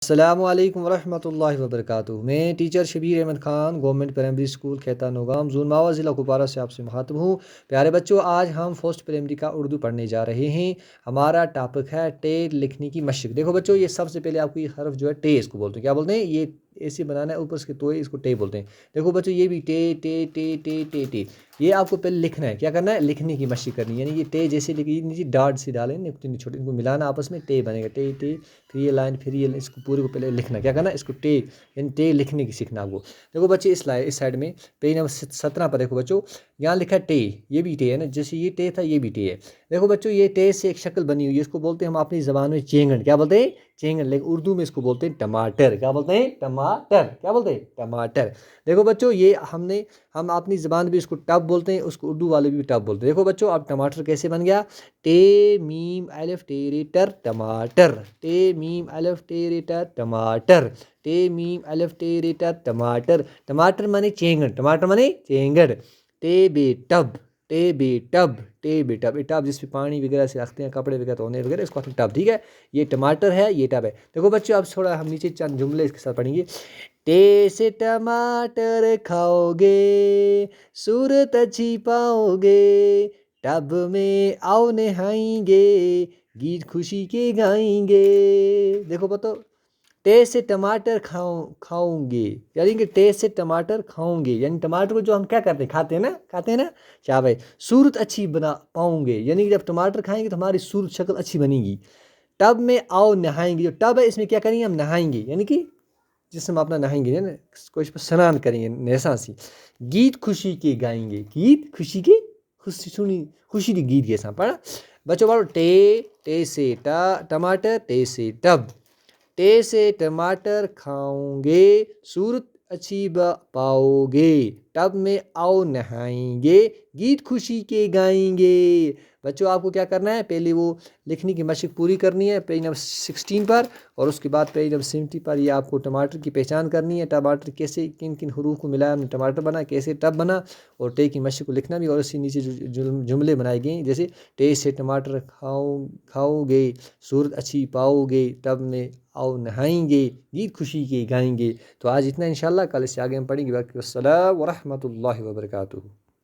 السلام علیکم ورحمۃ اللہ وبرکاتہ۔ میں teacher Shabir Ahmad Khan, government primary school Khaitan Nowgam, zone Mawa, ضلع کپوارہ سے آپ سے مخاطب ہوں۔ پیارے بچوں، آج ہم فرسٹ پرائمری کا اردو پڑھنے جا رہے ہیں۔ ہمارا ٹاپک ہے ٹے لکھنے کی مشق۔ دیکھو بچوں، یہ سب سے پہلے آپ کو یہ حرف جو ہے ٹے اس کو بولتے ہیں۔ کیا بولتے ہیں؟ یہ ایسے بنانا ہے اوپر اس کے تو اس کو ٹے بولتے ہیں۔ دیکھو بچوں، یہ بھی ٹے ٹے ٹے ٹے ٹے ٹے، یہ آپ کو پہلے لکھنا ہے۔ کیا کرنا ہے؟ لکھنے کی مشق کرنی ہے۔ یعنی یہ ٹے جیسے لکھی ڈاٹ سے ڈالیں چھوٹے، ان کو ملانا آپس میں، ٹے بنے گا۔ ٹے ٹے، پھر یہ لائن، پھر یہ اس کو پورے کو پہلے لکھنا۔ کیا کرنا ہے؟ اس کو ٹے، یعنی ٹے لکھنے کی سیکھنا آپ کو۔ دیکھو بچے، اس سائڈ میں پیج نمبر 17 پر دیکھو بچوں، یہاں لکھا ہے ٹے۔ یہ بھی ٹے ہے نا، جیسے یہ ٹے تھا یہ بھی ٹے ہے۔ دیکھو بچوں، یہ ٹے سے ایک شکل بنی ہوئی ہے، اس کو بولتے ہیں ہم اپنی زبان میں چینگن۔ کیا بولتے ہیں؟ چینگن۔ لیکن اردو میں اس کو بولتے ہیں ٹماٹر۔ کیا بولتے ہیں؟ ٹماٹر۔ کیا بولتے ہیں؟ ٹماٹر۔ دیکھو بچوں، یہ ہم اپنی زبان بھی اس کو ٹب بولتے ہیں، اس کو اردو والے بھی ٹب بولتے ہیں۔ دیکھو بچوں، اب ٹماٹر کیسے بن گیا؟ ٹے میم الف ٹے ری ٹر ٹماٹر۔ ٹے میم الف ٹے ری ٹر ٹماٹر۔ ٹے میم الف ٹے ری ٹر ٹماٹر۔ ٹماٹر مانے چینگن۔ ٹماٹر مانے چینگن۔ ٹے بے ٹب، ٹے بے ٹب، ٹے بے ٹب۔ یہ ٹب جس پہ پانی وغیرہ سے رکھتے ہیں، کپڑے وغیرہ دھونے وغیرہ، اس کو ٹب۔ ٹھیک ہے، یہ ٹماٹر ہے، یہ ٹب ہے۔ دیکھو بچوں، اب تھوڑا ہم نیچے چند جملے اس کے ساتھ پڑھیں گے۔ ٹے سے ٹماٹر کھاؤ گے، صورت اچھی پاؤ گے، ٹب میں آؤ نہائیں گے، گیت خوشی کے گائیں گے۔ دیکھو بتو، ٹے سے ٹماٹر کھاؤں گے، یعنی کہ ٹے سے ٹماٹر کھاؤں گے، یعنی ٹماٹر کو جو ہم کیا کرتے ہیں؟ کھاتے ہیں نا، کھاتے ہیں نا۔ کیا بھائی؟ صورت اچھی بنا پاؤں گے، یعنی کہ جب ٹماٹر کھائیں گے تو ہماری صورت شکل اچھی بنے گی۔ ٹب میں آؤ نہائیں گے، جو ٹب ہے اس میں کیا کریں گے؟ ہم نہائیں گے، یعنی کہ جسم اپنا نہائیں گے، یعنی کچھ سنان کریں گے نیسا سی۔ گیت خوشی کے گائیں گے، گیت خوشی کے، خوشی کی گیت کے ساتھ پڑھا بچوں۔ پڑھو، ٹے سے ٹماٹر، ٹے سے ٹب۔ ٹے سے ٹماٹر کھاؤں گے، صورت اچھی پاؤ گے، ٹب میں آؤ نہائیں گے، گیت خوشی کے گائیں گے۔ بچوں، آپ کو کیا کرنا ہے؟ پہلے وہ لکھنے کی مشق پوری کرنی ہے پیج نمبر 16 پر، اور اس کے بعد پیج نمبر 70 پر یہ آپ کو ٹماٹر کی پہچان کرنی ہے۔ ٹماٹر کیسے، کن کن حروف کو ملایا ہم نے ٹماٹر بنا، کیسے ٹب بنا، اور ٹے کی مشق کو لکھنا بھی، اور اسی نیچے جملے بنائے گئے جیسے ٹے سے ٹماٹر کھاؤ گے، صورت اچھی پاؤ گے، ٹب میں آؤ نہائیں گے، گیت خوشی کے گائیں گے۔ تو آج اتنا، انشاءاللہ کل اس سے آگے ہم پڑھیں گے۔ باقی السلام ورحمۃ اللہ وبرکاتہ۔